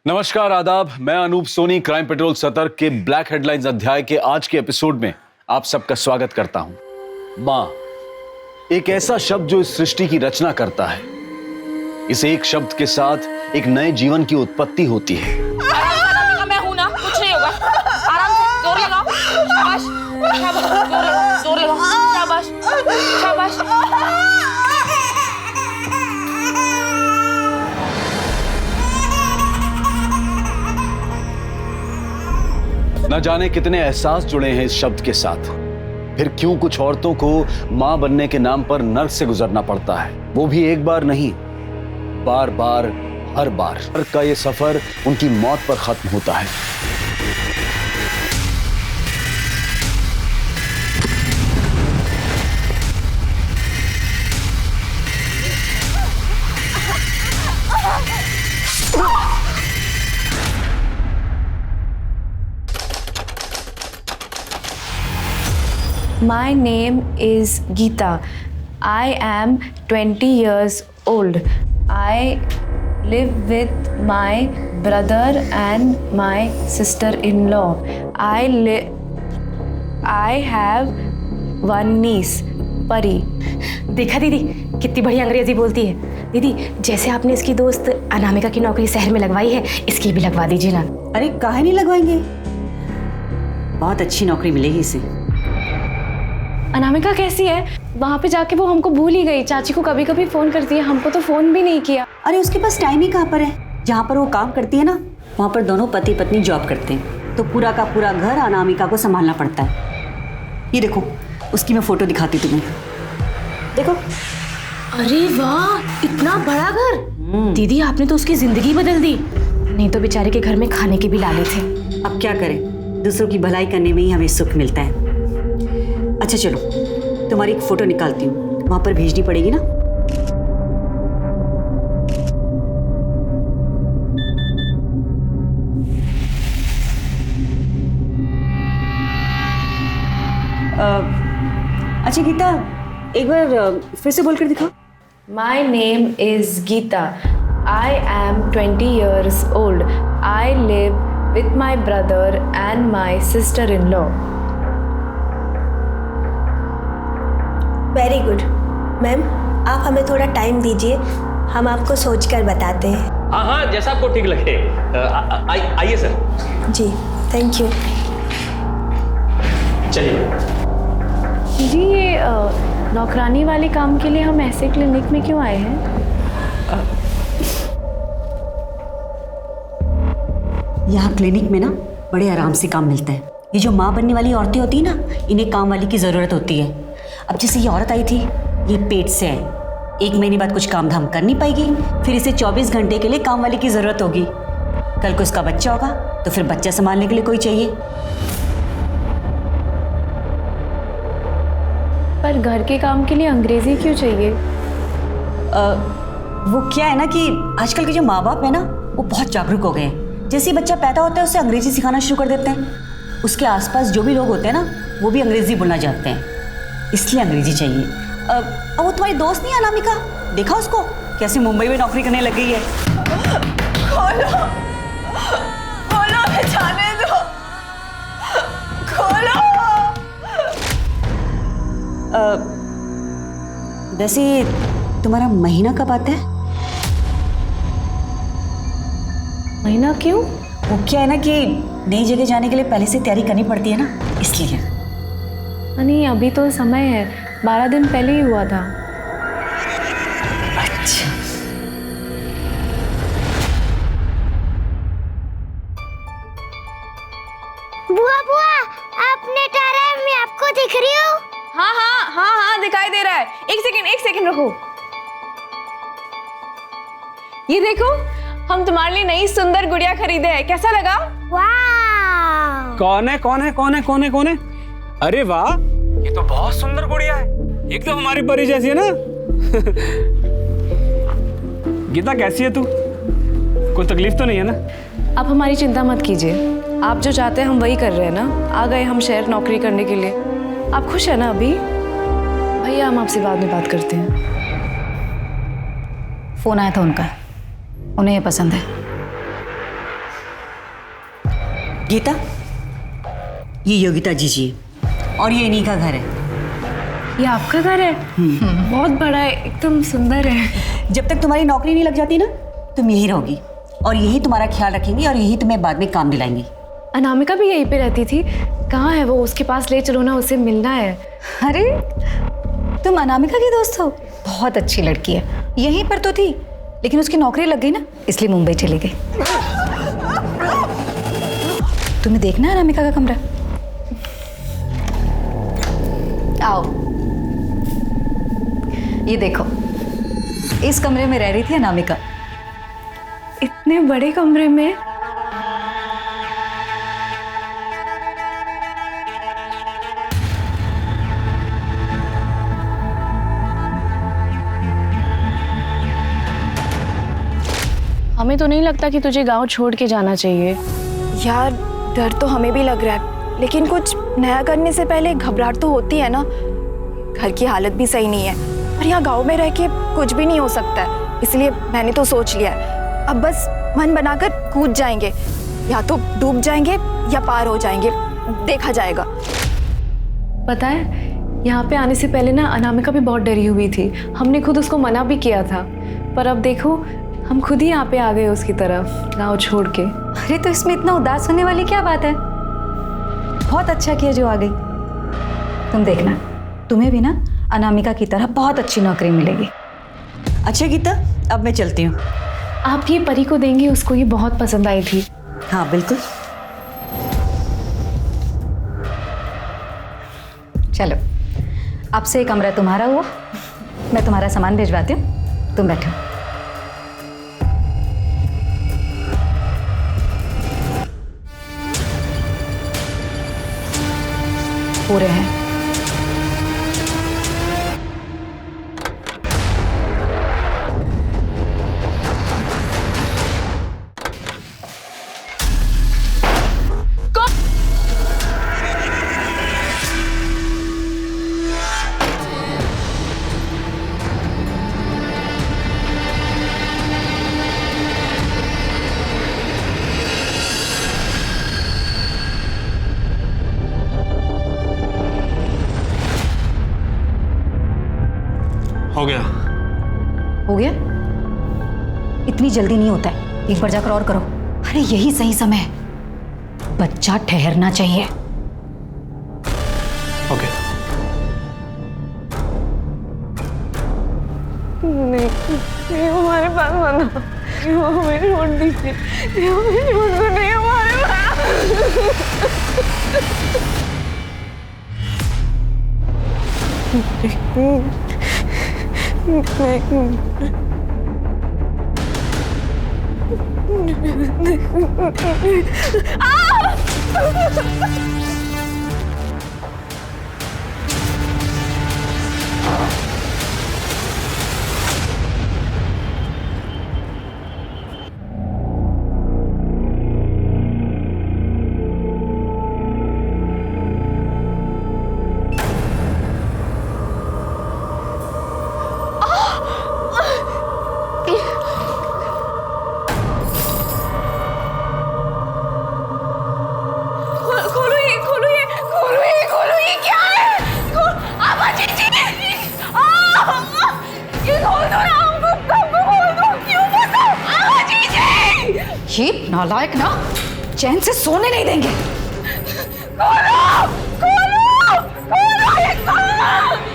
नमस्कार, आदाब। मैं अनूप सोनी क्राइम पेट्रोल सतर्क के ब्लैक हेडलाइंस अध्याय के आज के एपिसोड में आप सबका स्वागत करता हूं। मां, एक ऐसा शब्द जो इस सृष्टि की रचना करता है। इस एक शब्द के साथ एक नए जीवन की उत्पत्ति होती है। मैं हूं ना, कुछ नहीं होगा। आराम से जोर लगाओ। शाबाश, शाबाश, जोर लगाओ। शाबाश, शाबाश। न जाने कितने एहसास जुड़े हैं इस शब्द के साथ। फिर क्यों कुछ औरतों को मां बनने के नाम पर नर्क से गुजरना पड़ता है, वो भी एक बार नहीं, बार बार, हर बार। नर्क का ये सफर उनकी मौत पर खत्म होता है। My name is Geeta. I am 20 years old. I live with my brother and my sister-in-law. I have one niece, Pari. देखा दीदी कितनी बढ़िया अंग्रेजी बोलती है। दीदी जैसे आपने इसकी दोस्त अनामिका की नौकरी शहर में लगवाई है, इसकी भी लगवा दीजिए ना। अरे काहे नहीं लगवाएंगे, बहुत अच्छी नौकरी मिलेगी इसे। अनामिका कैसी है? वहाँ पे जाके वो हमको भूल ही गई। चाची को कभी कभी फोन करती है, हमको तो फोन भी नहीं किया। अरे उसके पास टाइम ही कहाँ पर है। जहाँ पर वो काम करती है ना, वहाँ पर दोनों पति पत्नी जॉब करते हैं, तो पूरा का पूरा घर अनामिका को संभालना पड़ता है। ये देखो, उसकी मैं फोटो दिखाती तुम्हें, देखो। अरे वाह, इतना बड़ा घर। दीदी आपने तो उसकी जिंदगी बदल दी। नहीं तो बेचारे के घर में खाने के भी लाले थे। अब क्या करें, दूसरों की भलाई करने में ही हमें सुख मिलता है। अच्छा चलो, तुम्हारी एक फोटो निकालती हूँ, वहां पर भेजनी पड़ेगी ना। अच्छा गीता, एक बार फिर से बोलकर दिखाओ। My name is Geeta. I am 20 years old. I live with my brother and my sister-in-law. Very good. Ma'am, आप हमें थोड़ा टाइम दीजिए, हम आपको सोचकर बताते हैं। हाँ हाँ, जैसा आपको ठीक लगे। आइए सर। Ji thank you. चलिए जी, ये नौकरानी वाले काम के लिए हम ऐसे क्लिनिक में क्यों आए हैं? यहाँ क्लिनिक में ना बड़े आराम से काम मिलता है। ये जो माँ बनने वाली औरतें होती है ना, इन्हें काम वाली की ज़रूरत होती है। अब जैसे ये औरत आई थी, ये पेट से है, 1 महीने बाद कुछ काम धाम कर नहीं पाएगी, फिर इसे 24 घंटे के लिए काम वाली की ज़रूरत होगी। कल को इसका बच्चा होगा तो फिर बच्चा संभालने के लिए कोई चाहिए। पर घर के काम के लिए अंग्रेजी क्यों चाहिए? वो क्या है ना कि आजकल के जो माँ बाप है ना, वो बहुत जागरूक हो गए हैं। जैसे ही बच्चा पैदा होता है उसे अंग्रेजी सिखाना शुरू कर देते हैं। उसके आसपास जो भी लोग होते हैं ना, वो भी अंग्रेजी बोलना जानते हैं, इसलिए अंग्रेजी चाहिए। अब वो तुम्हारी दोस्त नहीं है अनामिका, देखा उसको कैसे मुंबई में नौकरी करने लग गई है। खोलो, खोलो, जाने दो, खोलो। वैसे तुम्हारा महीना कब आता है? महीना क्यों? वो क्या है ना कि नई जगह जाने के लिए पहले से तैयारी करनी पड़ती है ना, इसलिए। नहीं, अभी तो समय है, 12 दिन पहले ही हुआ था। अच्छा, बुआ बुआ, आपने टारा है, मैं आपको दिख रही हूँ। हाँ हाँ हाँ हाँ, दिखाई दे रहा है। एक सेकंड रुको। ये देखो, हम तुम्हारे लिए नई सुंदर गुड़िया खरीदे हैं। कैसा लगा? वाह। कौन है? अरे वाह, ये तो बहुत सुंदर गुड़िया है, एक तो हमारी परी जैसी है ना। गीता कैसी है तू? कोई तकलीफ तो नहीं है ना? आप हमारी चिंता मत कीजिए, आप जो चाहते हैं हम वही कर रहे हैं ना। आ गए हम शहर नौकरी करने के लिए। आप खुश है ना अभी? भैया हम आपसे बाद में बात करते हैं। फोन आया था उनका, उन्हें ये पसंद है। गीता, ये योगिता जी और ये इन्हीं का घर है। ये आपका घर है? बहुत बड़ा है, एकदम सुंदर है। जब तक तुम्हारी नौकरी नहीं लग जाती ना, तुम यही रहोगी और यही तुम्हारा ख्याल रखेंगी और यही तुम्हें बाद में काम दिलाएंगी। अनामिका भी यहीं पे रहती थी। कहाँ है वो? उसके पास ले चलो ना, उसे मिलना है। अरे तुम अनामिका की दोस्त हो? बहुत अच्छी लड़की है, यहीं पर तो थी लेकिन उसकी नौकरी लग गई ना, इसलिए मुंबई चली गई। तुम्हें देखना है अनामिका का कमरा? आओ, ये देखो, इस कमरे में रह रही थी अनामिका। इतने बड़े कमरे में? हमें तो नहीं लगता कि तुझे गांव छोड़ के जाना चाहिए। यार डर तो हमें भी लग रहा है, लेकिन कुछ नया करने से पहले घबराहट तो होती है ना। घर की हालत भी सही नहीं है और यहाँ गांव में रह के कुछ भी नहीं हो सकता है, इसलिए मैंने तो सोच लिया है अब बस मन बनाकर कूद जाएंगे, या तो डूब जाएंगे या पार हो जाएंगे, देखा जाएगा। पता है, यहाँ पे आने से पहले ना अनामिका भी बहुत डरी हुई थी। हमने खुद उसको मना भी किया था, पर अब देखो हम खुद ही यहाँ पे आ गए उसकी तरफ, गाँव छोड़ के। अरे तो इसमें इतना उदास होने वाली क्या बात है? बहुत अच्छा किया जो आ गई। तुम देखना, तुम्हें भी ना अनामिका की तरह बहुत अच्छी नौकरी मिलेगी। अच्छा गीता, अब मैं चलती हूँ। आप ये परी को देंगे, उसको ये बहुत पसंद आई थी। हाँ बिल्कुल। चलो, अब से ये कमरा तुम्हारा हुआ, मैं तुम्हारा सामान भिजवाती हूँ, तुम बैठो। पूरे हैं। हो गया। हो गया? इतनी जल्दी नहीं होता है, एक बार जाकर और करो। अरे यही सही समय है, बच्चा ठहरना चाहिए। ओके। नहीं हमारे पास बना, हमें छोड़ दीजिए, हमें छोड़ दो, नहीं हमारे ये नालायक ना चैन से सोने नहीं देंगे।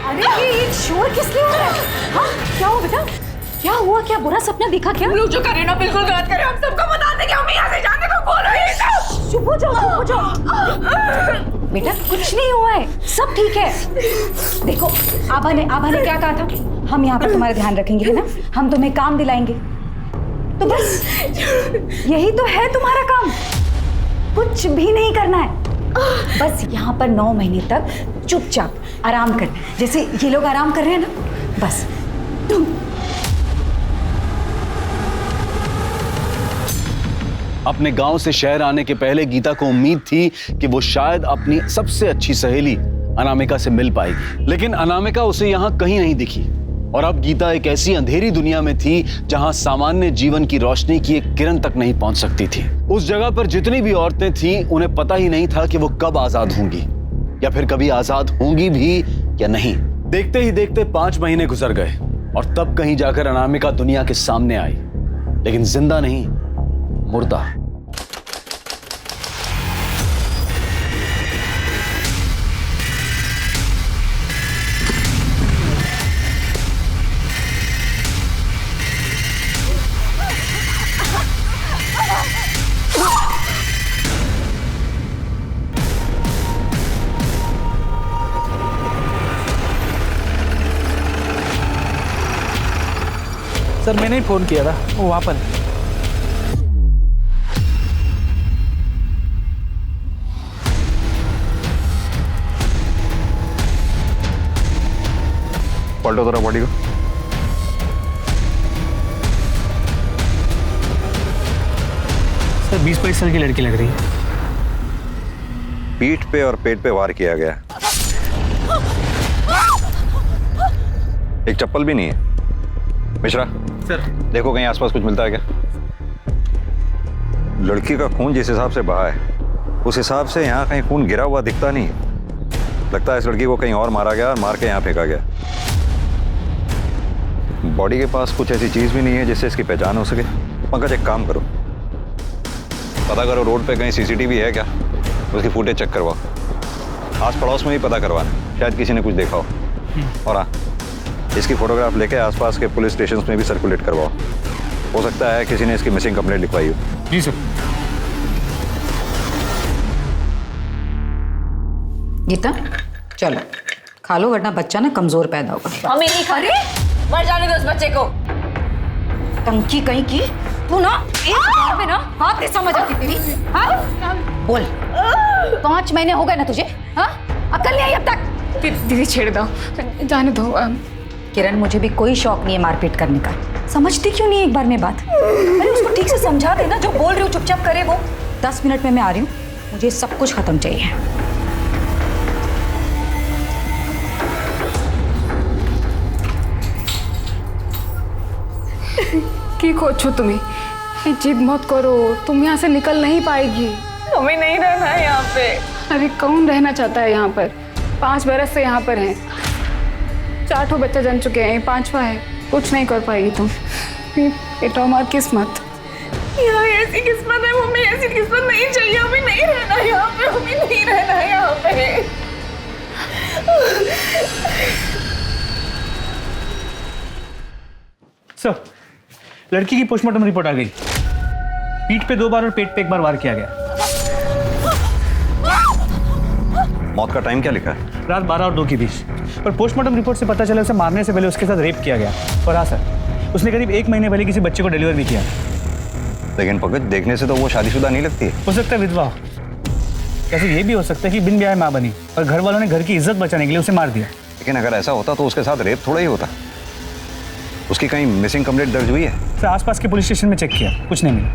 अरे ये शोर किस लिए हो रहा है? हाँ क्या हुआ बेटा? क्या हुआ? क्या बुरा सपना दिखा क्या? लोग जो करे ना बिल्कुल गलत करे, हम सबको बता देंगे, हम यहाँ से जाने को बोल रहे हैं। चुप हो जाओ, चुप हो जाओ। बेटा कुछ नहीं हुआ है, सब ठीक है। देखो आभा ने क्या कहा था, हम यहाँ पर तुम्हारा ध्यान रखेंगे, है ना? हम तुम्हें काम दिलाएंगे, तो बस यही तो है तुम्हारा काम, कुछ भी नहीं करना है। बस यहाँ पर 9 महीने तक चुपचाप आराम करना, जैसे ये लोग आराम कर रहे हैं ना, बस तुम। अपने गांव से शहर आने के पहले गीता को उम्मीद थी कि वो शायद अपनी सबसे अच्छी सहेली अनामिका से मिल पाएगी, लेकिन अनामिका उसे यहाँ कहीं नहीं दिखी। और अब गीता एक ऐसी अंधेरी दुनिया में थी जहां सामान्य जीवन की रोशनी की एक किरण तक नहीं पहुंच सकती थी। उस जगह पर जितनी भी औरतें थीं, उन्हें पता ही नहीं था कि वो कब आजाद होंगी या फिर कभी आजाद होंगी भी या नहीं। देखते ही देखते 5 महीने गुजर गए और तब कहीं जाकर अनामिका दुनिया के सामने आई, लेकिन जिंदा नहीं, मुर्दा। सर मैंने ही फोन किया था, वो वहां पर है। पलटो जरा बॉडी को। सर 20-22 साल की लड़की लग रही है। पीठ पे और पेट पे वार किया गया। एक चप्पल भी नहीं है। मिश्रा सर देखो कहीं आसपास कुछ मिलता है क्या? लड़की का खून जिस हिसाब से बहा है उस हिसाब से यहाँ कहीं खून गिरा हुआ दिखता नहीं। लगता है इस लड़की को कहीं और मारा गया और मार के यहाँ फेंका गया। बॉडी के पास कुछ ऐसी चीज भी नहीं है जिससे इसकी पहचान हो सके। पंकज एक काम करो, पता करो रोड पे कहीं सीसीटीवी है क्या, उसकी फुटेज चेक करवाओ। आस पड़ोस में भी पता करवाना, शायद किसी ने कुछ देखा हो। और हाँ, इसकी फोटोग्राफ लेके आसपास के पुलिस स्टेशन में भी सर्कुलेट करवाओ। हो सकता है किसी ने इसकी मिसिंग कंप्लेंट लिखवाई हो। जी सर। गीता चलो खा लो, वरना बच्चा ना कमजोर पैदा होगा। मम्मी नहीं खा रही, मर जाने दो उस बच्चे को। टंकी कहीं की तू ना एक बार में ना बात नहीं समझ आती तेरी। हाँ बोल, 5 महीने हो गए ना तुझे? हाँ अकल नहीं आई अब तक? दीदी छेड़ दो, जाने दो। किरण मुझे भी कोई शौक नहीं है मारपीट करने का। समझती क्यों नहीं एक बार में बात? अरे उसको ठीक से समझा देना, जो बोल रही हूँ चुपचाप करे वो। 10 मिनट में मैं आ रही हूँ, मुझे सब कुछ खत्म चाहिए। की खोजो तुम्हें, जिद मत करो, तुम यहाँ से निकल नहीं पाएगी। हमें नहीं रहना है यहाँ पे। अरे कौन रहना चाहता है यहाँ पर? 5 बरस से यहाँ पर हैं, 4 ठो बच्चे जन चुके हैं, 5वां है। कुछ नहीं कर पाएगी तुम। बेटा हमारी किस्मत। यहाँ ऐसी किस्मत है मम्मी, ऐसी किस्मत नहीं चाहिए। हमें नहीं रहना यहाँ पे, हमें नहीं रहना है यहाँ पे। सर लड़की की पोस्टमार्टम रिपोर्ट आ गई। पीठ पे 2 बार और पेट पे 1 बार वार किया गया। मौत का टाइम क्या लिखा है? रात 12 और 2 के बीच। पर पोस्टमार्टम रिपोर्ट से पता चला उसे मारने से पहले उसके साथ रेप किया गया। और हाँ सर, उसने करीब 1 महीने पहले किसी बच्चे को डिलीवर भी किया। लेकिन पंकज देखने से तो वो शादीशुदा नहीं लगती है। हो सकता है विधवा। वैसे ये भी हो सकता है कि बिन ब्याह माँ बनी और घर वालों ने घर की इज्जत बचाने के लिए उसे मार दिया। लेकिन अगर ऐसा होता तो उसके साथ रेप थोड़ा ही होता। उसकी कहीं मिसिंग कंप्लेंट दर्ज हुई है? फिर आसपास के पुलिस स्टेशन में चेक किया, कुछ नहीं मिला।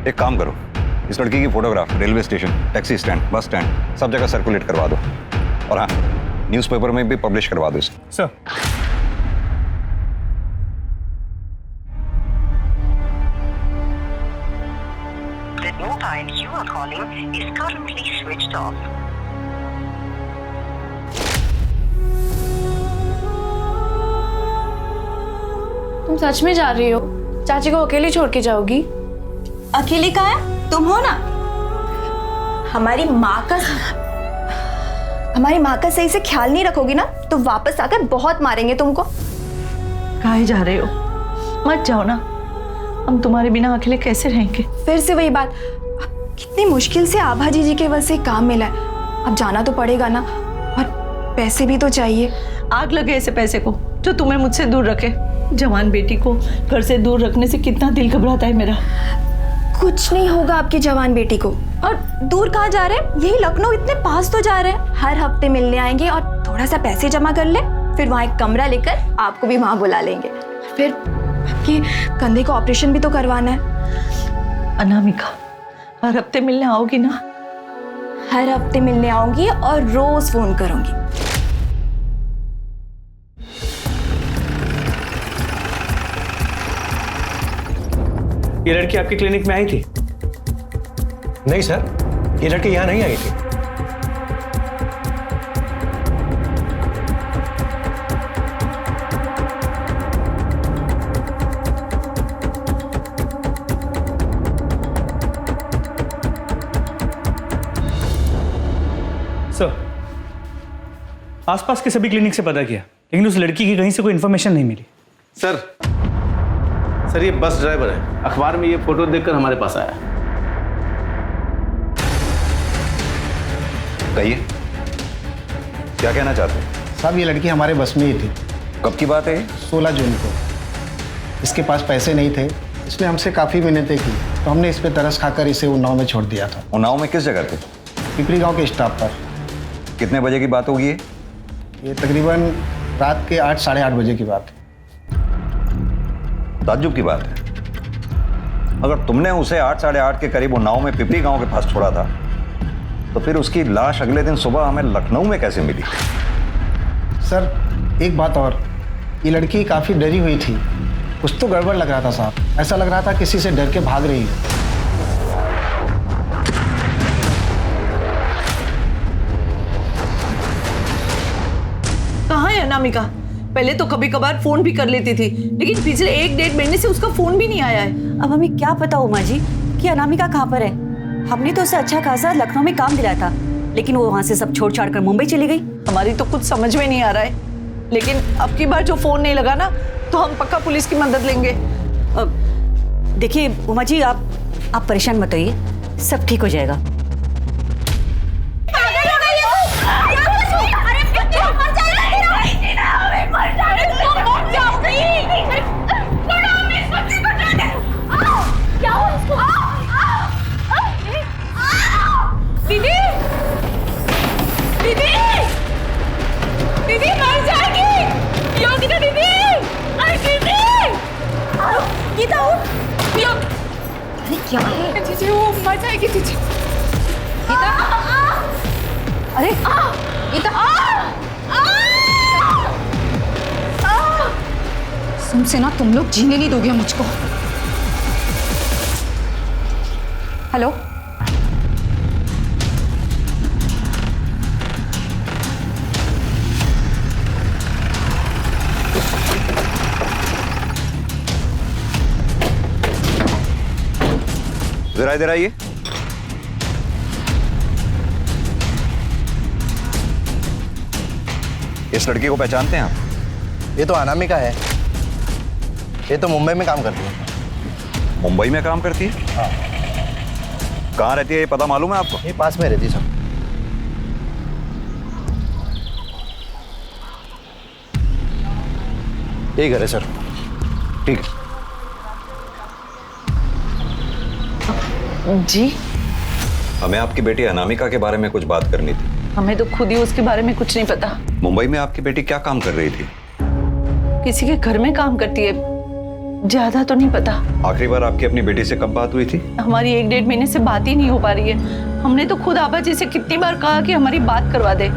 एक काम करो, इस लड़की की photograph railway station, taxi stand, bus stand सब जगह सर्कुलेट करवा दो। और हाँ, न्यूज़पेपर में भी पब्लिश करवा दो इसे। Sir The mobile you are calling is currently switched off. तुम सच में जा रही हो? चाची को अकेली छोड़ के जाओगी? अकेली कहाँ है? तुम हो ना। हमारी माँ का सही से ख्याल नहीं रखोगी ना तो वापस आकर बहुत मारेंगे तुमको। कहाँ जा रहे हो? मत जाओ ना, हम तुम्हारे बिना अकेले कैसे रहेंगे? फिर से वही बात। अब कितनी मुश्किल से आभा जी के वजह से काम मिला है, अब जाना तो पड़ेगा ना, और पैसे भी तो चाहिए। आग लगे ऐसे पैसे को जो तुम्हें मुझसे दूर रखे। जवान बेटी को घर से दूर रखने से कितना दिल घबराता है मेरा। कुछ नहीं होगा आपकी जवान बेटी को। और दूर कहाँ जा रहे हैं? यही लखनऊ, इतने पास तो जा रहे हैं। हर हफ्ते मिलने आएंगे और थोड़ा सा पैसे जमा कर ले, फिर वहाँ एक कमरा लेकर आपको भी वहाँ बुला लेंगे। फिर आपके कंधे का ऑपरेशन भी तो करवाना है। अनामिका, हर हफ्ते मिलने आओगी ना? हर हफ्ते मिलने आऊंगी और रोज फोन करूंगी। ये लड़की आपके क्लिनिक में आई थी? नहीं सर, ये लड़की यहाँ नहीं आई थी। सर, आसपास के सभी क्लिनिक से पता किया, लेकिन उस लड़की की कहीं से कोई इन्फॉर्मेशन नहीं मिली। सर ये बस ड्राइवर है, अखबार में ये फोटो देखकर हमारे पास आया। कहिए, क्या कहना चाहते हैं? साहब, ये लड़की हमारे बस में ही थी। कब की बात है? 16 जून को। इसके पास पैसे नहीं थे, इसने हमसे काफ़ी मिन्नतें की, तो हमने इस पे तरस खाकर इसे उन्नाव में छोड़ दिया था। उन्नाव में किस जगह पे? पिपरी गांव के स्टॉप पर। कितने बजे की बात होगी ये तकरीबन रात के 8 साढ़े 8 बजे की बात है। ताज्जुब की बात है। अगर तुमने उसे 8 साढ़े 8 के करीब उन्नाव में पिपरी गांव के पास छोड़ा था, तो फिर उसकी लाश अगले दिन सुबह हमें लखनऊ में कैसे मिली? सर, एक बात और, ये लड़की काफ़ी डरी हुई थी। कुछ तो गड़बड़ लग रहा था साहब, ऐसा लग रहा था किसी से डर के भाग रही है। कहाँ है अनामिका? पहले तो कभी कभार फोन भी कर लेती थी, लेकिन पिछले 1-1.5 महीने से उसका फोन भी नहीं आया है। अब हमें क्या पता उमा जी कि अनामिका कहाँ पर है। हमने तो उसे अच्छा खासा लखनऊ में काम दिलाया था, लेकिन वो वहाँ से सब छोड़ छाड़ कर मुंबई चली गई। हमारी तो कुछ समझ में नहीं आ रहा है, लेकिन अब की बार जो फोन नहीं लगा ना, तो हम पक्का पुलिस की मदद लेंगे। देखिए उमा जी, आप परेशान मत होइए, सब ठीक हो जाएगा। दीदी, दीदी, दीदी मर जाएगी। योगिता दीदी, अरे दीदी, गीता उठ। अरे क्या है? जीजी वो मर जाएगी जीजी। गीता, अरे गीता, तुमसे ना तुम लोग जीने नहीं दोगे मुझको। हेलो, जरा इधर आइए। इस लड़की को पहचानते हैं आप? ये तो अनामिका है। ये तो मुंबई में काम करती है। मुंबई में काम करती है? हाँ। कहाँ रहती है ये पता मालूम है आपको? ये पास में रहती है सब। यही घर है सर। ठीक है। जी, हमें आपकी बेटी अनामिका के बारे में कुछ बात करनी थी। हमें तो खुद ही उसके बारे में कुछ नहीं पता। मुंबई में आपकी बेटी क्या काम कर रही थी? किसी के घर में काम करती है, ज्यादा तो नहीं पता। आखिरी बार आपकी अपनी बेटी से कब बात हुई थी? हमारी 1-1.5 महीने से बात ही नहीं हो पा रही है। हमने तो खुद आबा जी से कितनी बार कहा कि हमारी बात करवा दे,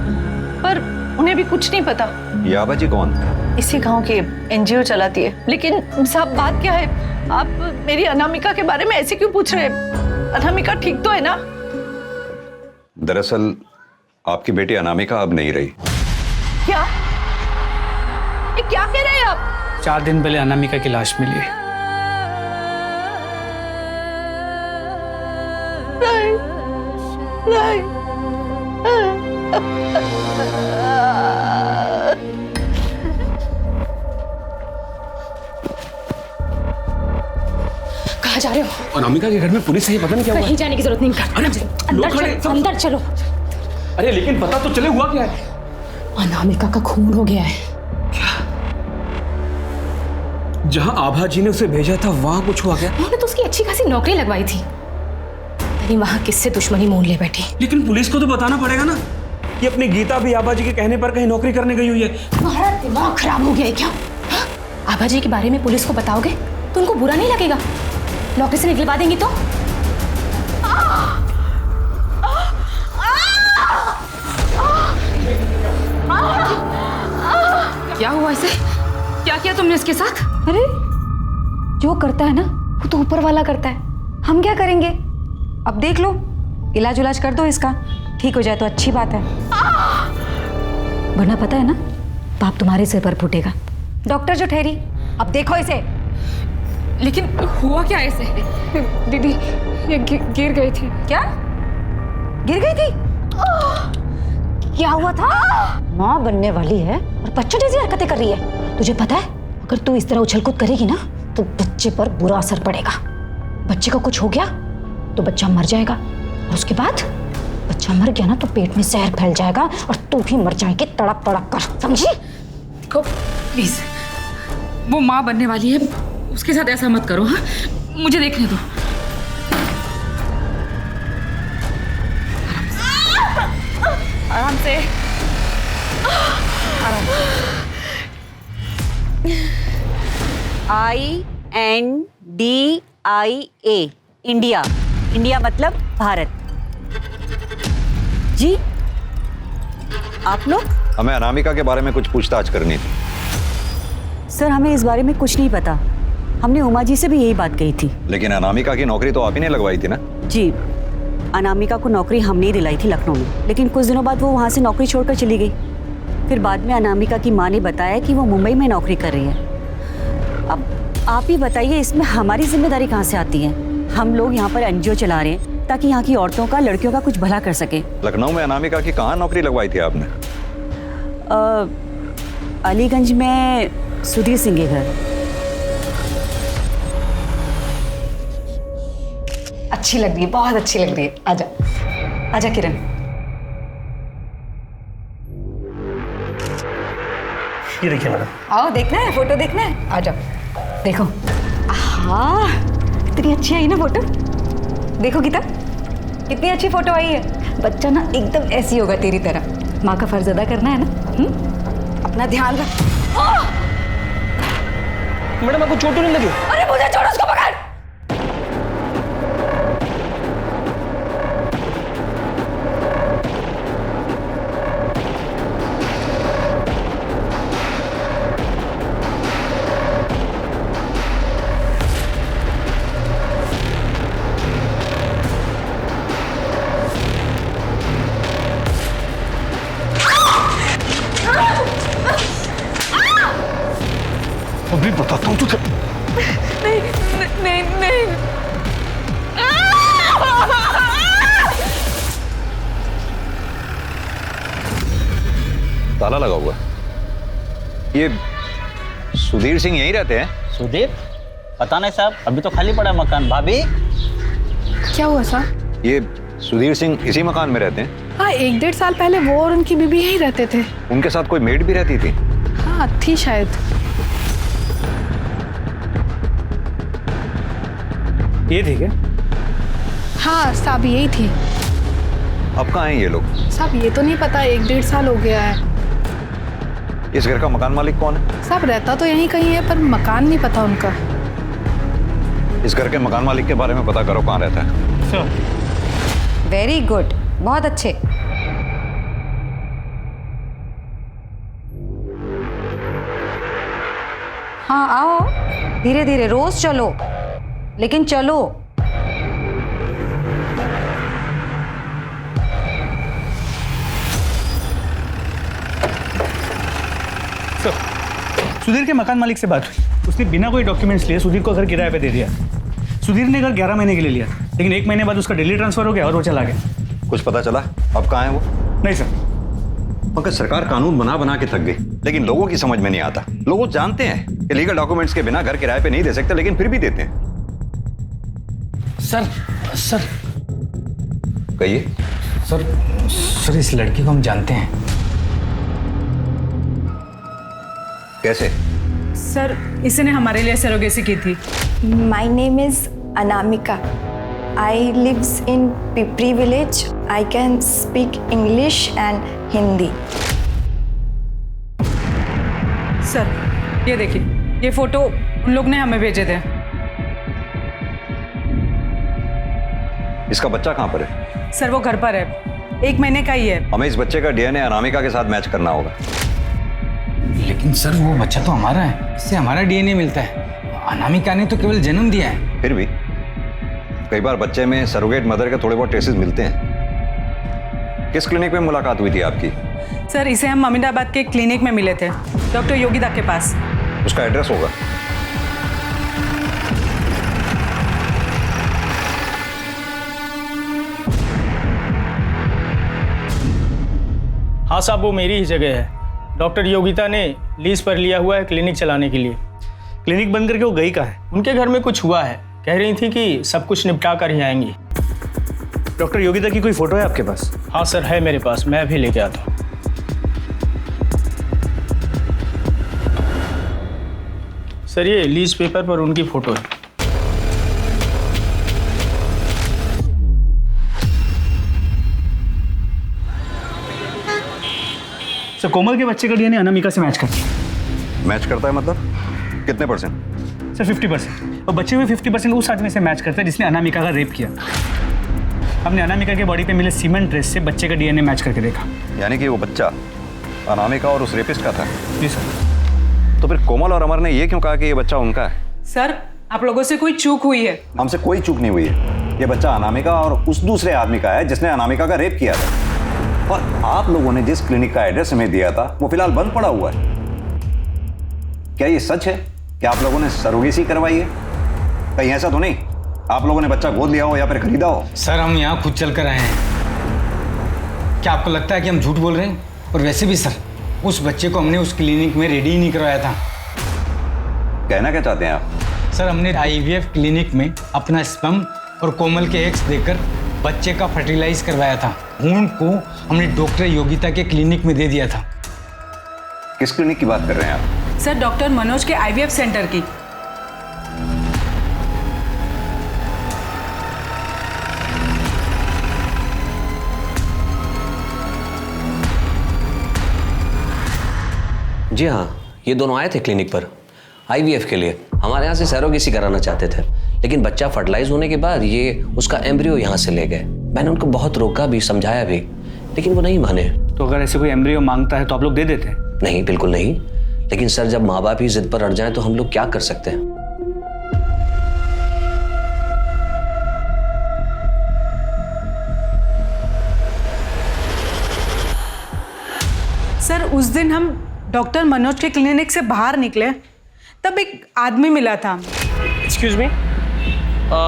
पर उन्हें भी कुछ नहीं पता। ये आबा जी कौन? इसी गांव की NGO चलाती है। लेकिन साहब बात क्या है, आप मेरी अनामिका के बारे में ऐसे क्यों पूछ रहे हैं? अनामिका ठीक तो है ना? दरअसल आपकी बेटी अनामिका अब नहीं रही। क्या? ये क्या कह रहे हैं आप? 4 दिन पहले अनामिका की लाश मिली है। नहीं, नहीं। कहाँ जा रहे हो? अनामिका के घर में पुलिस है, पता नहीं क्या हुआ। कहीं जाने की जरूरत नहीं। अरे अंदर चलो, अंदर चलो। अरे लेकिन पता तो चले हुआ क्या है? अनामिका का खून हो गया है। जहां आभा जी ने उसे भेजा था वहां कुछ हुआ क्या? उन्होंने तो उसकी अच्छी खासी नौकरी लगवाई थी, अरे वहां किससे दुश्मनी मोल ले बैठी। लेकिन पुलिस को तो बताना पड़ेगा ना। ये अपनी गीता भी आभा जी के कहने पर कहीं नौकरी करने गई हुई है। तुम्हारा दिमाग खराब हो गया है क्या? हाँ? आभा जी के बारे में पुलिस को बताओगे तो उनको बुरा नहीं लगेगा? नौकरी से निकलवा देंगी तो? क्या हुआ इसे? क्या किया तुमने इसके साथ? अरे जो करता है ना वो तो ऊपर वाला करता है, हम क्या करेंगे? अब देख लो, इलाज उलाज कर दो इसका, ठीक हो जाए तो अच्छी बात है, वरना पता है ना पाप तुम्हारे सिर पर फूटेगा। डॉक्टर जो ठहरी, अब देखो इसे। लेकिन हुआ क्या ऐसे? दीदी ये गिर गई थी। क्या गिर गई थी? क्या हुआ था? माँ बनने वाली है और बच्चों जैसी हरकतें कर रही है। तुझे पता है अगर तू इस तरह उछल कूद करेगी ना तो बच्चे पर बुरा असर पड़ेगा। बच्चे को कुछ हो गया तो बच्चा मर जाएगा, और उसके बाद बच्चा मर गया ना तो पेट में जहर फैल जाएगा और तू भी मर जाएगी तड़प तड़प कर, समझी? देखो प्लीज, वो माँ बनने वाली है, उसके साथ ऐसा मत करो। हाँ, मुझे देखने दो। आराम से, आराम से। INDIA India. इंडिया मतलब भारत। जी आप लोग? हमें अनामिका के बारे में कुछ पूछताछ करनी थी। सर हमें इस बारे में कुछ नहीं पता, हमने उमा जी से भी यही बात कही थी। लेकिन अनामिका की नौकरी तो आप ही ने लगवाई थी ना? जी, अनामिका को नौकरी हमने ही दिलाई थी लखनऊ में, लेकिन कुछ दिनों बाद वो वहाँ से नौकरी छोड़कर चली गई। फिर बाद में अनामिका की माँ ने बताया कि वो मुंबई में नौकरी कर रही है। अब आप ही बताइए इसमें हमारी जिम्मेदारी कहाँ से आती है? हम लोग यहाँ पर NGO चला रहे हैं ताकि यहाँ की औरतों का, लड़कियों का कुछ भला कर सके। लखनऊ में अनामिका की कहाँ नौकरी लगवाई थी आपने? अलीगंज में सुधीर सिंह के घर। अच्छी लग रही है, बहुत अच्छी लग रही है। आजा आजा किरण। ये देखिए मैडम। आओ, देखना है फोटो, देखना है, आ जाओ। देखो, हाँ कितनी अच्छी आई ना फोटो। देखो गीता कितनी अच्छी फोटो आई है। बच्चा ना एकदम ऐसी होगा तेरी तरह। माँ का फर्ज अदा करना है ना। अपना ध्यान रख। मैडम आपको चोट तो नहीं लगी? अरे मुझे छोड़ो, उसको पकड़। अभी बताता हूँ तुझे। नहीं नहीं नहीं। ताला लगा हुआ। ये सुधीर सिंह यहीं रहते हैं? सुधीर? पता नहीं साहब, अभी तो खाली पड़ा है मकान। भाभी क्या हुआ साहब? ये सुधीर सिंह इसी मकान में रहते हैं? हाँ, 1-1.5 साल पहले वो और उनकी बीबी यहीं रहते थे। उनके साथ कोई मेड भी रहती थी? हाँ थी शायद। ये ठीक है? हाँ साहब यही थी। अब कहाँ हैं ये लोग? साहब ये तो नहीं पता, 1-1.5 साल हो गया है। इस घर का मकान मालिक कौन है? साहब रहता तो यहीं कहीं है पर मकान नहीं पता उनका। इस घर के मकान मालिक के बारे में पता करो, कहाँ रहता है। वेरी गुड, बहुत अच्छे। हाँ आओ, धीरे धीरे, रोज चलो, लेकिन चलो। सुधीर के मकान मालिक से बात हुई, उसने बिना कोई डॉक्यूमेंट्स लिए सुधीर को घर किराए पे दे दिया। सुधीर ने घर 11 महीने के लिए लिया, लेकिन 1 महीने बाद उसका दिल्ली ट्रांसफर हो गया और वो चला गया। कुछ पता चला अब कहाँ है वो? नहीं सर। पंकज, सरकार कानून बना बना के थक गई, लेकिन लोगों की समझ में नहीं आता। लोग जानते हैं कि लीगल डॉक्यूमेंट्स के बिना घर किराए पे नहीं दे सकते, लेकिन फिर भी देते हैं। सर कहिए। सर इस लड़की को हम जानते हैं। कैसे? सर इसने हमारे लिए सरोगेसी की थी। My name is Anamika. I lives in Pipri village. I can speak English and Hindi. Sir ये देखिए, ये फोटो उन लोग ने हमें भेजे थे। इसका बच्चा कहाँ पर है? सर वो घर पर है, 1 महीने का ही है। हमें इस बच्चे का DNA अनामिका के साथ मैच करना होगा। लेकिन सर वो बच्चा तो हमारा है, इससे हमारा DNA मिलता है। अनामिका ने तो केवल जन्म दिया है। फिर भी कई बार बच्चे में सरोगेट मदर के थोड़े बहुत ट्रेसेस मिलते हैं। किस क्लिनिक में मुलाकात हुई थी आपकी? सर इसे हम अमीनाबाद के क्लिनिक में मिले थे, डॉक्टर योगिता के पास। उसका एड्रेस होगा? हाँ साहब, वो मेरी ही जगह है। डॉक्टर योगिता ने लीज पर लिया हुआ है क्लिनिक चलाने के लिए। क्लिनिक बंद करके वो गई कहाँ है? उनके घर में कुछ हुआ है, कह रही थी कि सब कुछ निपटा कर ही आएंगी। डॉक्टर योगिता की कोई फोटो है आपके पास? हाँ सर, है मेरे पास, मैं भी लेके आता हूँ। सर ये लीज पेपर पर उनकी फोटो है। सर कोमल के बच्चे का डीएनए अनामिका से मैच करता है। मैच करता है मतलब कितने परसेंट? सर 50%। और बच्चे हुए 50% उस आदमी से मैच करता है जिसने अनामिका का रेप किया। हमने अनामिका के बॉडी पे मिले सीमेंट ड्रेस से बच्चे का डीएनए मैच करके देखा। यानी कि वो बच्चा अनामिका और उस रेपिस्ट का था? जी सर। तो फिर कोमल और अमर ने ये क्यों कहा कि ये बच्चा उनका है? सर आप लोगों से कोई चूक हुई है। हमसे कोई चूक नहीं हुई है। ये बच्चा अनामिका और उस दूसरे आदमी का है जिसने अनामिका का रेप किया था। और आप लोगों ने जिस क्लिनिक का एड्रेस हमें दिया था वो फिलहाल बंद पड़ा हुआ है। क्या ये सच है कि आप लोगों ने सरोगेसी करवाई है? कहीं ऐसा तो नहीं आप लोगों ने बच्चा गोद लिया हो या फिर खरीदा हो? सर हम यहाँ खुद चल कर आए हैं। क्या आपको लगता है कि हम झूठ बोल रहे हैं? और वैसे भी सर उस बच्चे को हमने उस क्लिनिक में रेडी ही नहीं करवाया था। कहना क्या चाहते हैं आप? सर हमने IVF क्लिनिक में अपना स्पर्म और कोमल के एग्स देकर बच्चे का फर्टिलाइज करवाया था। भ्रूण को हमने डॉक्टर योगिता के क्लिनिक में दे दिया था। किस क्लिनिक की बात कर रहे हैं आप? सर डॉक्टर मनोज के IVF सेंटर की। जी हाँ, ये दोनों आए थे क्लिनिक पर IVF के लिए। हमारे यहाँ से सरोगेसी कराना चाहते थे, लेकिन बच्चा फर्टिलाइज होने के बाद ये उसका एम्ब्रियो यहाँ से ले गए। मैंने उनको बहुत रोका भी, समझाया भी, लेकिन वो नहीं माने। तो अगर ऐसे कोई एम्ब्रियो मांगता है तो आप लोग दे देते हैं? नहीं, बिल्कुल नहीं। लेकिन सर जब माँ बाप ही जिद पर अड़ जाएं तो हम लोग क्या कर सकते हैं? सर उस दिन हम डॉक्टर मनोज के क्लिनिक से बाहर निकले तब एक आदमी मिला था। एक्सक्यूज मी,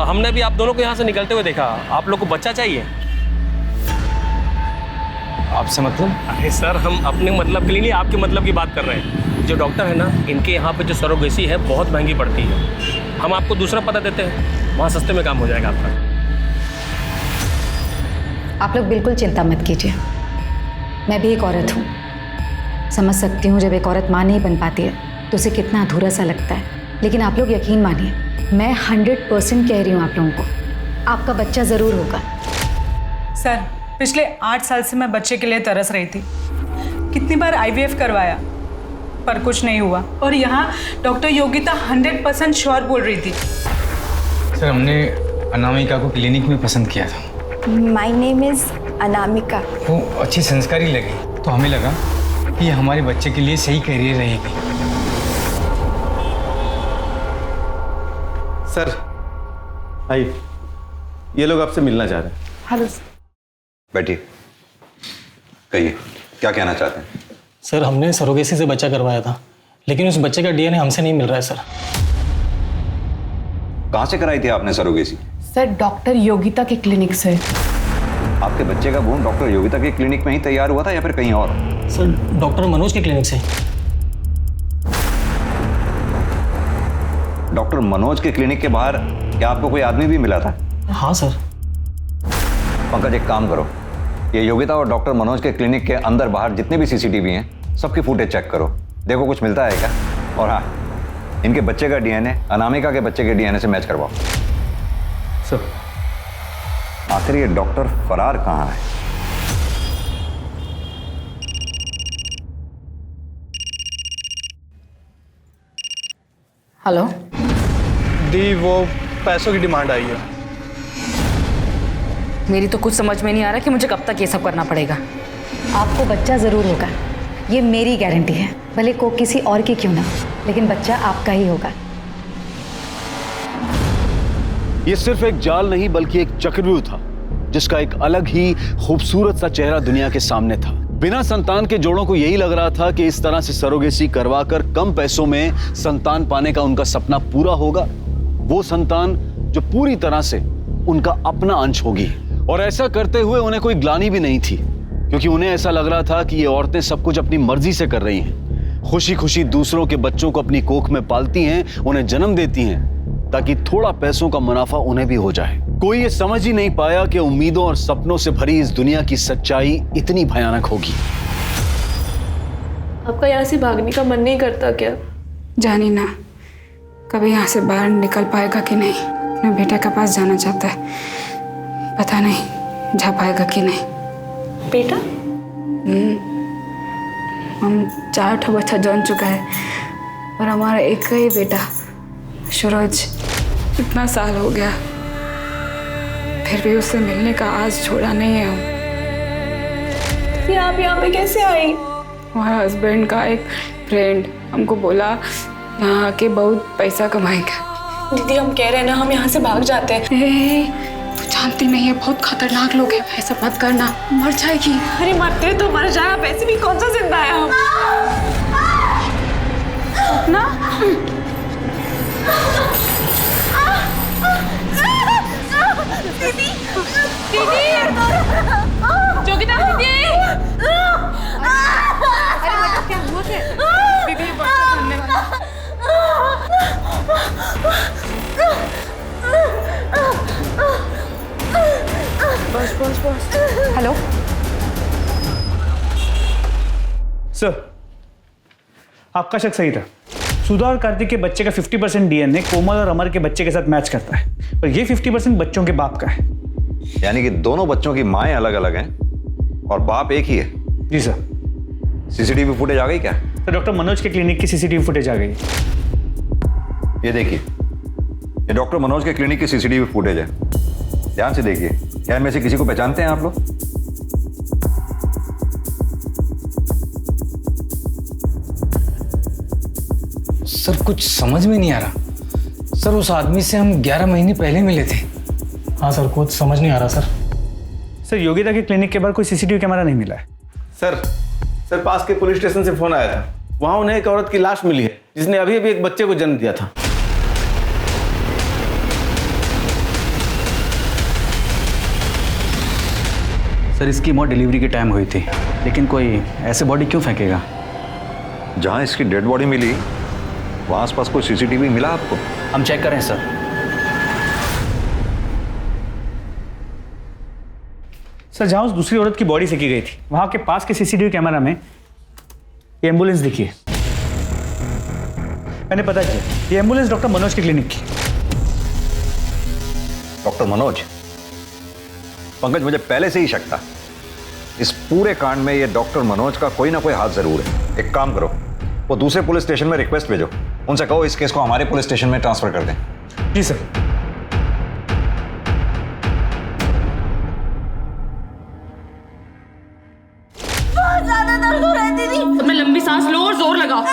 हमने भी आप दोनों को यहाँ से निकलते हुए देखा। आप लोग को बच्चा चाहिए? आपसे मतलब? अरे सर हम अपने मतलब के लिए नहीं, आपके मतलब की बात कर रहे हैं। जो डॉक्टर है ना, इनके यहाँ पे जो सरोगेसी है बहुत महंगी पड़ती है। हम आपको दूसरा पता देते हैं, वहाँ सस्ते में काम हो जाएगा आपका। आप लोग बिल्कुल चिंता मत कीजिए, मैं भी एक औरत हूँ। समझ सकती हूँ जब एक औरत माँ नहीं बन पाती है तो उसे कितना अधूरा सा लगता है। लेकिन आप लोग यकीन मानिए, मैं 100% कह रही हूँ आप लोगों को, आपका बच्चा ज़रूर होगा। सर पिछले 8 साल से मैं बच्चे के लिए तरस रही थी। कितनी बार IVF करवाया पर कुछ नहीं हुआ। और यहाँ डॉक्टर योगिता 100% श्योर बोल रही थी। सर हमने अनामिका को क्लिनिक में पसंद किया था। My name is Anamika. वो अच्छी संस्कारी लगी तो हमें लगा कि हमारे बच्चे के लिए सही करियर रहेगी। सर आइए, ये लोग आपसे मिलना चाह रहे हैं। हेलो। बैठिए, कहिए क्या कहना चाहते हैं? सर हमने सरोगेसी से बच्चा करवाया था, लेकिन उस बच्चे का डीएनए हमसे नहीं मिल रहा है सर। कहाँ से कराई थी आपने सरोगेसी? सर डॉक्टर योगिता की क्लिनिक से। आपके बच्चे का भ्रूण डॉक्टर योगिता के क्लिनिक में ही तैयार हुआ था या फिर कहीं और? सर डॉक्टर मनोज के क्लिनिक से। डॉक्टर मनोज के क्लिनिक के बाहर क्या आपको कोई आदमी भी मिला था? हाँ सर। पंकज एक काम करो, ये योगिता और डॉक्टर मनोज के क्लिनिक के अंदर बाहर जितने भी CCTV हैं सबकी फुटेज चेक करो, देखो कुछ मिलता है क्या। और हाँ, इनके बच्चे का डीएनए अनामिका के बच्चे के डीएनए से मैच करवाओ। सर आखिर ये डॉक्टर फरार कहाँ है? हेलो दी, वो पैसों की डिमांड आई है। मेरी तो कुछ समझ में नहीं आ रहा कि मुझे कब तक ये सब करना पड़ेगा। आपको बच्चा ज़रूर होगा, ये मेरी गारंटी है। भले को किसी और की क्यों ना, लेकिन बच्चा आपका ही होगा। ये सिर्फ एक जाल नहीं बल्कि एक चक्रव्यूह था, जिसका एक अलग ही खूबसूरत सा चेहरा दुनिया के सामने था। बिना संतान के जोड़ों को यही लग रहा था कि इस तरह से सरोगेसी करवाकर कम पैसों में संतान पाने का उनका सपना पूरा होगा। वो संतान जो पूरी तरह से उनका अपना अंश होगी। और ऐसा करते हुए उन्हें कोई ग्लानि भी नहीं थी, क्योंकि उन्हें ऐसा लग रहा था कि ये औरतें सब कुछ अपनी मर्जी से कर रही हैं। खुशी खुशी दूसरों के बच्चों को अपनी कोख में पालती हैं, उन्हें जन्म देती हैं, ताकि थोड़ा पैसों का मुनाफा उन्हें भी हो जाए। कोई ये समझ ही नहीं पाया कि उम्मीदों और सपनों से भरी इस दुनिया की सच्चाई इतनी भयानक होगी। आपका यहाँ से भागने का मन नहीं करता क्या? जानी ना कभी यहाँ से बाहर निकल पाएगा कि नहीं। अपने बेटे के पास जाना चाहता है, पता नहीं जा पाएगा कि नहीं। बेटा? हम 4 बच्चा जन चुका है और हमारा एक ही बेटा सूरज, इतना साल हो गया फिर भी उससे मिलने का आज छोड़ा नहीं है हम। फिर आप यहाँ पे कैसे आई? हमारा हस्बैंड का एक फ्रेंड हमको बोला यहाँ आके बहुत पैसा कमाएगा। दीदी हम कह रहे हैं ना, हम यहाँ से भाग जाते हैं। तू जानती नहीं है बहुत खतरनाक लोग हैं, ऐसा मत करना, मर जाएगी। अरे मरते तो मर जाए, वैसे भी कौन सा जिंदा है हम। ना दीदी दीदी योगिता दीदी। अरे बेटा क्या हुआ थे? दीदी बनने वाला। बस बस बस। हेलो सर, आपका शक सही था। सुधा और कार्तिक के बच्चे का 50% डीएनए कोमल और अमर के बच्चे के साथ मैच करता है, पर ये 50% बच्चों के बाप का है। यानी कि दोनों बच्चों की माएं अलग अलग हैं और बाप एक ही है। जी सर। सीसीटीवी फुटेज आ गई क्या? तो डॉक्टर मनोज के क्लिनिक की सीसीटीवी फुटेज आ गई। ये देखिए, ये डॉक्टर मनोज के क्लिनिक की सीसीटीवी फुटेज है। ध्यान से देखिए, क्या इनमें से किसी को पहचानते हैं आप लोग? सर कुछ समझ में नहीं आ रहा। सर उस आदमी से हम 11 महीने पहले मिले थे। हाँ सर, कुछ समझ नहीं आ रहा सर। सर योगिता के क्लिनिक के बाहर कोई सीसीटीवी कैमरा नहीं मिला है। सर पास के पुलिस स्टेशन से फोन आया था। वहां उन्हें एक औरत की लाश मिली है, जिसने अभी अभी एक बच्चे को जन्म दिया था। सर इसकी मौत डिलीवरी के टाइम हुई थी, लेकिन कोई ऐसे बॉडी क्यों फेंकेगा? जहां इसकी डेड बॉडी मिली वहां आसपास कोई सीसीटीवी मिला आपको? हम चेक करें सर। सर जहां उस दूसरी औरत की बॉडी फेंकी गई थी, वहां के पास के सीसीटीवी कैमरा में ये एम्बुलेंस दिखी है। मैंने पता किया, ये एम्बुलेंस डॉक्टर मनोज के क्लिनिक की। डॉक्टर मनोज? पंकज, मुझे पहले से ही शक था। इस पूरे कांड में ये डॉक्टर मनोज का कोई ना कोई हाथ जरूर है। एक काम करो, वो दूसरे पुलिस स्टेशन में रिक्वेस्ट भेजो, उनसे कहो इस केस को हमारे पुलिस स्टेशन में ट्रांसफर कर दें। जी सर। बहुत ज्यादा दर्द हो रहा है दीदी। तो मैं लंबी सांस लो और जोर लगाओ।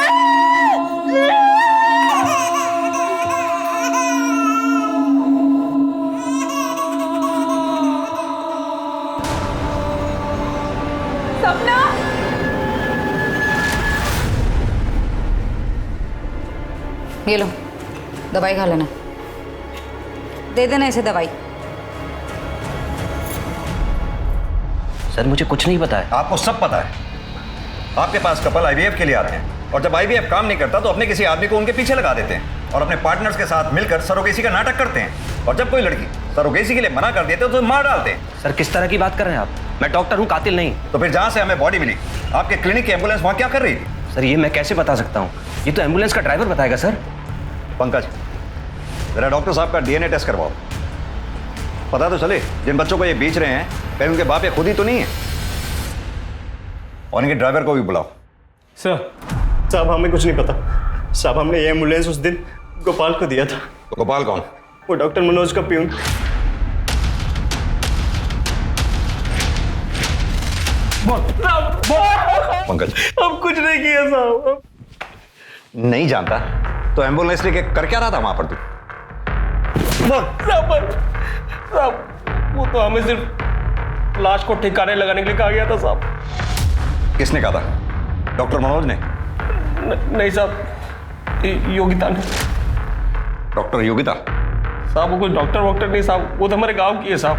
सपना ये लो दवाई खा लेना, दे देना इसे दवाई। सर मुझे कुछ नहीं पता है। आपको सब पता है। आपके पास कपल आईवीएफ के लिए आते हैं और जब आईवीएफ काम नहीं करता तो अपने किसी आदमी को उनके पीछे लगा देते हैं और अपने पार्टनर्स के साथ मिलकर सरोगेसी का नाटक करते हैं। और जब कोई लड़की सरोगेसी के लिए मना कर देते तो मार डालते हैं। सर किस तरह की बात कर रहे हैं आप? मैं डॉक्टर हूँ, कातिल नहीं। तो फिर जहां से हमें बॉडी मिली, आपके क्लिनिक की एम्बुलेंस वहां क्या कर रही थी? सर ये मैं कैसे बता सकता हूँ? ये तो एम्बुलेंस का ड्राइवर बताएगा सर। पंकज, जरा डॉक्टर साहब का डीएनए टेस्ट करवाओ, पता तो चले जिन बच्चों को ये बेच रहे हैं कहीं उनके बाप या खुद ही तो नहीं है। और इनके ड्राइवर को भी बुलाओ। सर साहब हमें कुछ नहीं पता। साहब हमने ये एम्बुलेंस उस दिन गोपाल को दिया था। तो गोपाल कौन? वो डॉक्टर मनोज का प्यून। पंकज अब कुछ नहीं किया साहब। नहीं जानता तो एम्बुलेंस लेके कर क्या रहा था वहां पर तू? साहब वो तो हमें सिर्फ लाश को ठिकाने लगाने के लिए कहा गया था साहब। किसने कहा था? डॉक्टर मनोज ने? नहीं साहब, योगिता ने। डॉक्टर योगिता? साहब वो कोई डॉक्टर वॉक्टर नहीं साहब, वो तो हमारे गांव की है साहब।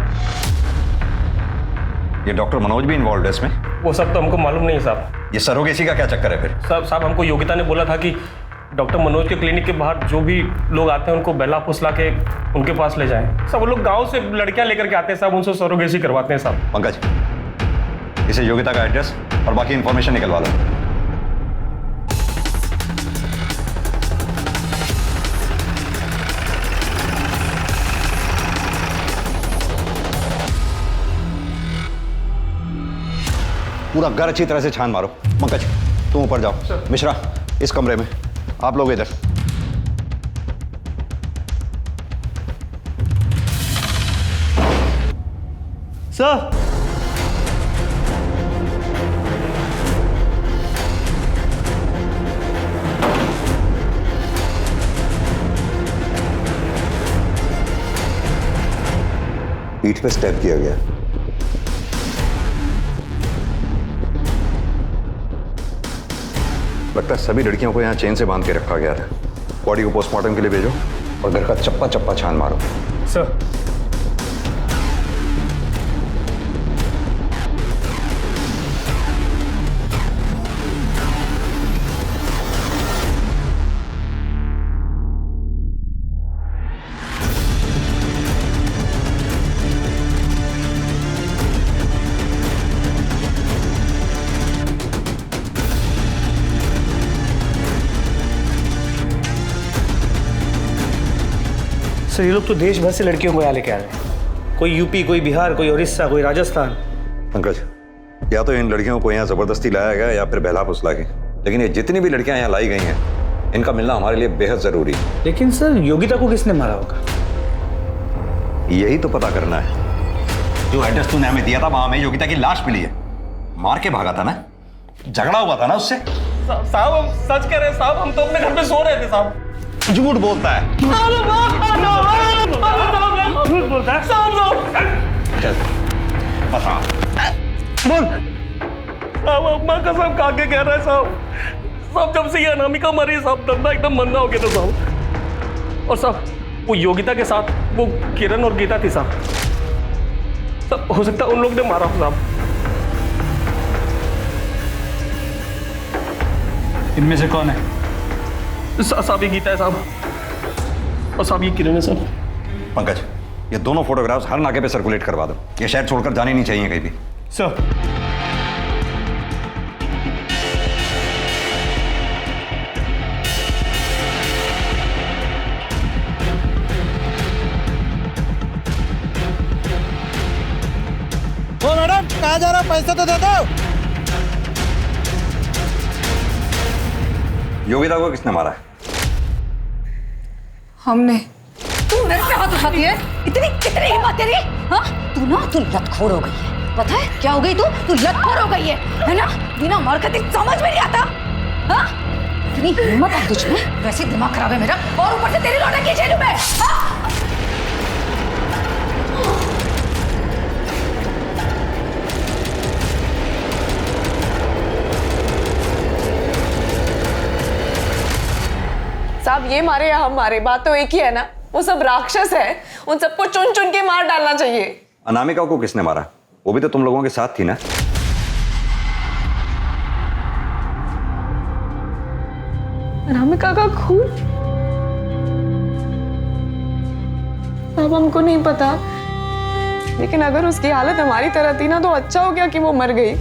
ये डॉक्टर मनोज भी इन्वॉल्व है इसमें? वो सब तो हमको मालूम नहीं साहब। ये सरोगेसी का क्या चक्कर है फिर? साहब हमको योगिता ने बोला था कि डॉक्टर मनोज के क्लिनिक के बाहर जो भी लोग आते हैं उनको बहला फुसला के उनके पास ले जाएं। सब वो लोग गांव से लड़कियां लेकर के आते हैं साहब, उनसे सरोगेसी करवाते हैं साहब। पंकज, इसे योगिता का एड्रेस और बाकी इंफॉर्मेशन निकलवा लो। पूरा घर अच्छी तरह से छान मारो। पंकज तुम ऊपर जाओ, मिश्रा इस कमरे में, आप लोग इधर। सर पीठ पे स्टेप किया गया। लगता है सभी लड़कियों को यहाँ चेन से बांध के रखा गया था। बॉडी को पोस्टमार्टम के लिए भेजो और घर का चप्पा चप्पा छान मारो। सर सर, ये लोग तो देश भर से लड़कियों को यहाँ लेके आ रहे हैं। कोई यूपी, कोई बिहार, कोई उड़ीसा, कोई राजस्थान। पंकज, या तो इन लड़कियों को यहाँ जबरदस्ती लाया गया या फिर बहला फुसला के, लेकिन ये जितनी भी लड़कियां यहाँ लाई गई हैं, इनका मिलना हमारे लिए बेहद जरूरी है। लेकिन सर, योगिता को किसने मारा होगा? यही तो पता करना है। जो एड्रेस तूने हमें दिया था वहां हमें योगिता की लाश मिली है। मार के भागा था ना, झगड़ा हुआ था ना उससे। साहब हम सच कह रहे हैं साहब, हम तो अपने घर पे सो रहे थे साहब। झूठ बोलता है। झूठ बोलता है। चल बता, बोल। साहब माँ कसम खा के कह रहा है साहब, जब से ये अनामिका मरी साहब, धंधा एकदम मंदा हो गया था साहब। और साहब वो योगिता के साथ वो किरण और गीता थी साहब। हो सकता है उन लोग ने मारा हो साहब। इनमें से कौन है? साहब ये गीता है साहब, और साहब ये किरण है साहब। पंकज, ये दोनों फोटोग्राफ्स हर नाके पे सर्कुलेट करवा दो। ये शहर छोड़कर जाने नहीं चाहिए कहीं भी। सर ओ मैडम, कहाँ जा रहा? पैसा तो दे दो। योगिता को किसने मारा है? हमने। तू मेरे पे हाथ उठाती है? इतनी कितनी हिम्मत तेरी? हाँ, तू लतखोर हो गई है। पता है क्या हो गई तू लतखोर हो गई है ना? बिना मार के तेरी समझ में नहीं आता। हाँ, इतनी हिम्मत है तुझ में? वैसे दिमाग खराब है मेरा, और ऊपर से तेरी लौटा की जेल में। हाँ? साहब ये मारे या हम मारे, बात तो एक ही है ना। वो सब राक्षस है, उन सबको चुन चुन के मार डालना चाहिए। अनामिका को किसने मारा? वो भी तो तुम लोगों के साथ थी ना? अनामिका का खून? साहब हमको नहीं पता, लेकिन अगर उसकी हालत हमारी तरह थी ना तो अच्छा हो गया कि वो मर गई।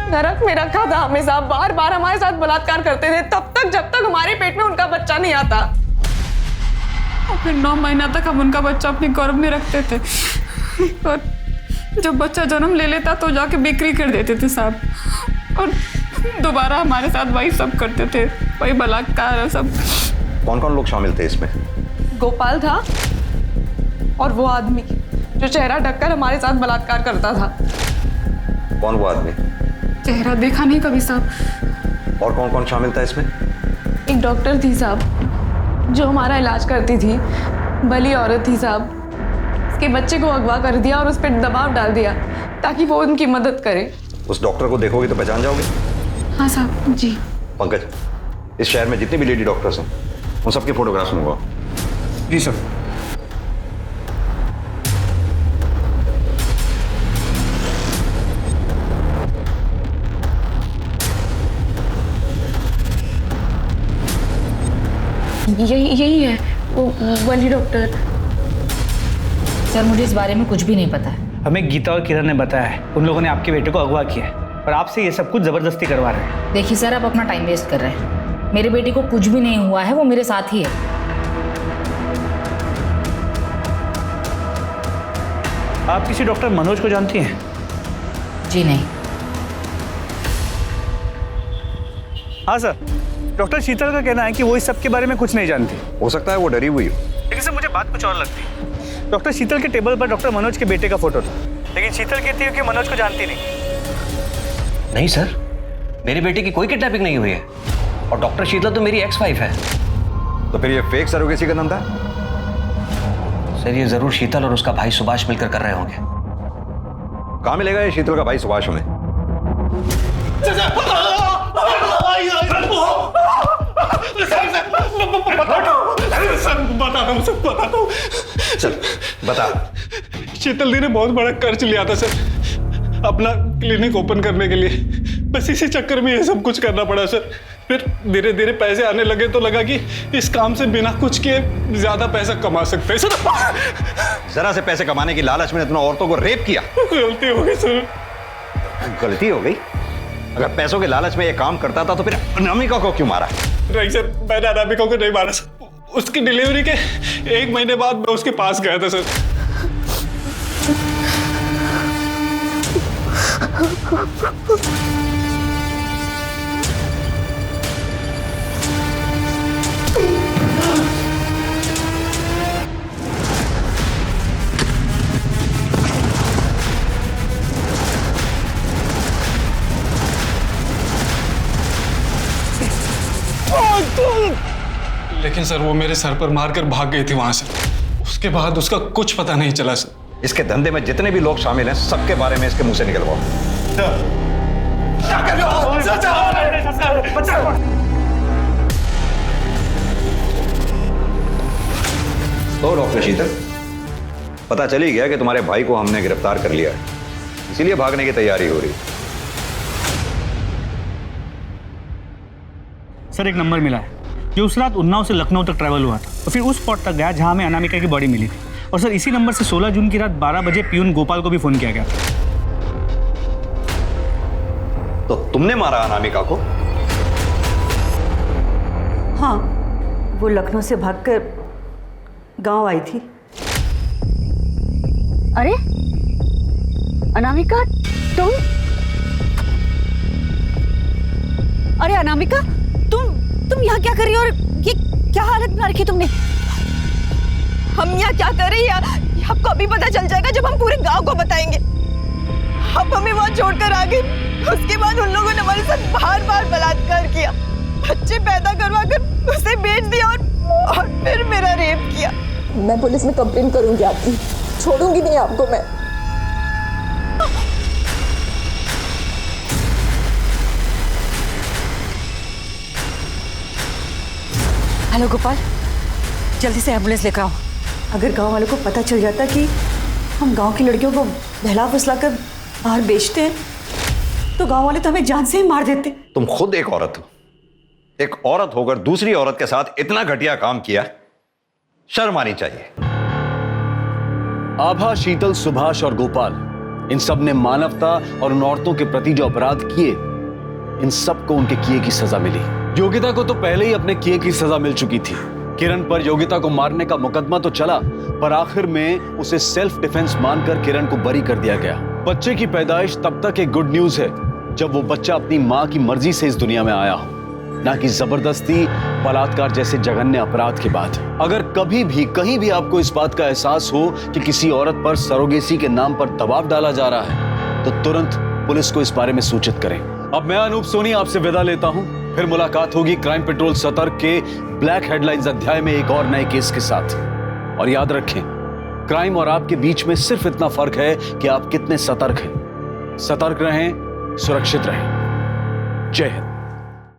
नरक में रखा था हमें साहब, बार बार हमारे साथ बलात्कार करते थे तब तक जब तक हमारे पेट में उनका बच्चा नहीं आता। और फिर 9 महीना तक हम उनका बच्चा अपने गर्भ में रखते थे, और जब बच्चा जन्म ले लेता तो जाके बिक्री कर देते थे साहब, और दोबारा हमारे साथ वही सब करते थे, वही बलात्कार और सब। कौन कौन लोग शामिल थे इसमें? गोपाल था और वो आदमी जो चेहरा ढककर हमारे साथ बलात्कार करता था। कौन वो आदमी? चेहरा देखा नहीं कभी साहब। और कौन कौन शामिल था इसमें? एक डॉक्टर थी साहब जो हमारा इलाज करती थी, भली औरत थी साहब, उसके बच्चे को अगवा कर दिया और उस पर दबाव डाल दिया ताकि वो उनकी मदद करे। उस डॉक्टर को देखोगे तो पहचान जाओगे? हाँ साहब जी। पंकज, इस शहर में जितने भी लेडी डॉक्टर्स हैं उन सबके फोटोग्राफ्स मंगवाओ। जी सर। यही है वो वाली डॉक्टर। सर मुझे इस बारे में कुछ भी नहीं पता है। हमें गीता और किरण ने बताया है उन लोगों ने आपके बेटे को अगवा किया है और आपसे ये सब कुछ जबरदस्ती करवा रहे हैं। देखिए सर, आप अपना टाइम वेस्ट कर रहे हैं। मेरे बेटे को कुछ भी नहीं हुआ है, वो मेरे साथ ही है। आप किसी डॉक्टर मनोज को जानती हैं? जी नहीं। हाँ सर, डॉक्टर शीतल का कहना है कि वो इस सब के बारे में कुछ नहीं जानती। हो सकता है वो डरी हुई हो। लेकिन सर मुझे बात कुछ और लगती है। डॉक्टर शीतल के टेबल पर डॉक्टर मनोज के बेटे का फोटो था, लेकिन शीतल कहती है कि मनोज को जानती नहीं। नहीं सर, मेरे बेटे की कोई किडनैपिंग नहीं हुई है और डॉक्टर शीतल तो मेरी एक्स वाइफ है। तो फिर ये फेक सरोगेसी का धंधा? सर ये जरूर शीतल और उसका भाई सुभाष मिलकर कर रहे होंगे। कहाँ मिलेगा ये शीतल का भाई सुभाष हमें? सर बता। शीतल दी ने बहुत बड़ा कर्ज लिया था सर, अपना क्लिनिक ओपन करने के लिए। बस इसी चक्कर में ये सब कुछ करना पड़ा सर। फिर धीरे धीरे पैसे आने लगे तो लगा कि इस काम से बिना कुछ किए ज्यादा पैसा कमा सकते हैं सर। जरा से पैसे कमाने की लालच में इतना औरतों को रेप किया। गलती हो गई सर। गलती हो गई? अगर पैसों के लालच में ये काम करता था तो फिर अनामिका को क्यों मारा? नहीं सर, मैंने अनामिका को नहीं मारा सर। उसकी डिलीवरी के 1 महीने बाद मैं उसके पास गया था सर। लेकिन सर वो मेरे सर पर मारकर भाग गई थी वहां से। उसके बाद उसका कुछ पता नहीं चला सर। इसके धंधे में जितने भी लोग शामिल हैं सबके बारे में इसके मुंह से निकलवाओ। तो डॉक्टर शीतल, पता चल ही गया कि तुम्हारे भाई को हमने गिरफ्तार कर लिया है, इसीलिए भागने की तैयारी हो रही। सर एक नंबर मिला है जो उस रात उन्नाव से लखनऊ तक ट्रैवल हुआ था और फिर उस स्पॉट तक गया जहां हमें अनामिका की बॉडी मिली थी। और सर इसी नंबर से 16 जून की रात 12 बजे पियून गोपाल को भी फोन किया गया था। तो तुमने मारा अनामिका को? हाँ, वो लखनऊ से भागकर गांव आई थी। अरे अनामिका, तुम? अरे अनामिका, तुम यहाँ क्या कर रही हो और ये क्या हालत बना रखी तुमने? हम यहाँ क्या कर रहे हैं आपको अभी पता चल जाएगा जब हम पूरे गांव को बताएंगे। अब हमें वहाँ छोड़कर आ गई, उसके बाद उन लोगों ने हमारे साथ बार-बार बलात्कार किया, बच्चे पैदा करवा कर उसे बेच दिया और फिर मेरा रेप किया। मैं पुलिस में कंप्लेन करूंगी आपकी, छोड़ूंगी नहीं आपको मैं। हेलो गोपाल, जल्दी से एम्बुलेंस लेकर आओ। अगर गांव वालों को पता चल जाता कि हम गांव की लड़कियों को बहला फुसला कर बाहर बेचते हैं तो गांव वाले तो हमें जान से ही मार देते। तुम खुद एक औरत हो, एक औरत होकर दूसरी औरत के साथ इतना घटिया काम किया, शर्म आनी चाहिए। आभा, शीतल, सुभाष और गोपाल, इन सब ने मानवता और उन औरतों के प्रति जो अपराध किए, इन सब को उनके किए की सजा मिली। योगिता को तो पहले ही अपने किए की सजा मिल चुकी थी। किरण पर योगिता को मारने का मुकदमा तो चला, पर आखिर में उसे सेल्फ डिफेंस मानकर किरण को बरी कर दिया गया। बच्चे की पैदाइश तब तक एक गुड न्यूज है जब वो बच्चा अपनी मां की मर्जी से इस दुनिया में आया हो, ना कि जबरदस्ती, बलात्कार जैसे जघन्य अपराध के बाद। अगर कभी भी कहीं भी आपको इस बात का एहसास हो कि किसी औरत पर सरोगेसी के नाम पर दबाव डाला जा रहा है तो तुरंत पुलिस को इस बारे में सूचित करें। अब मैं अनूप सोनी आपसे विदा लेता हूं, फिर मुलाकात होगी क्राइम पेट्रोल सतर्क के ब्लैक हेडलाइंस अध्याय में एक और नए केस के साथ। और याद रखें, क्राइम और आपके बीच में सिर्फ इतना फर्क है कि आप कितने सतर्क हैं। सतर्क रहें, सुरक्षित रहें। जय हिंद।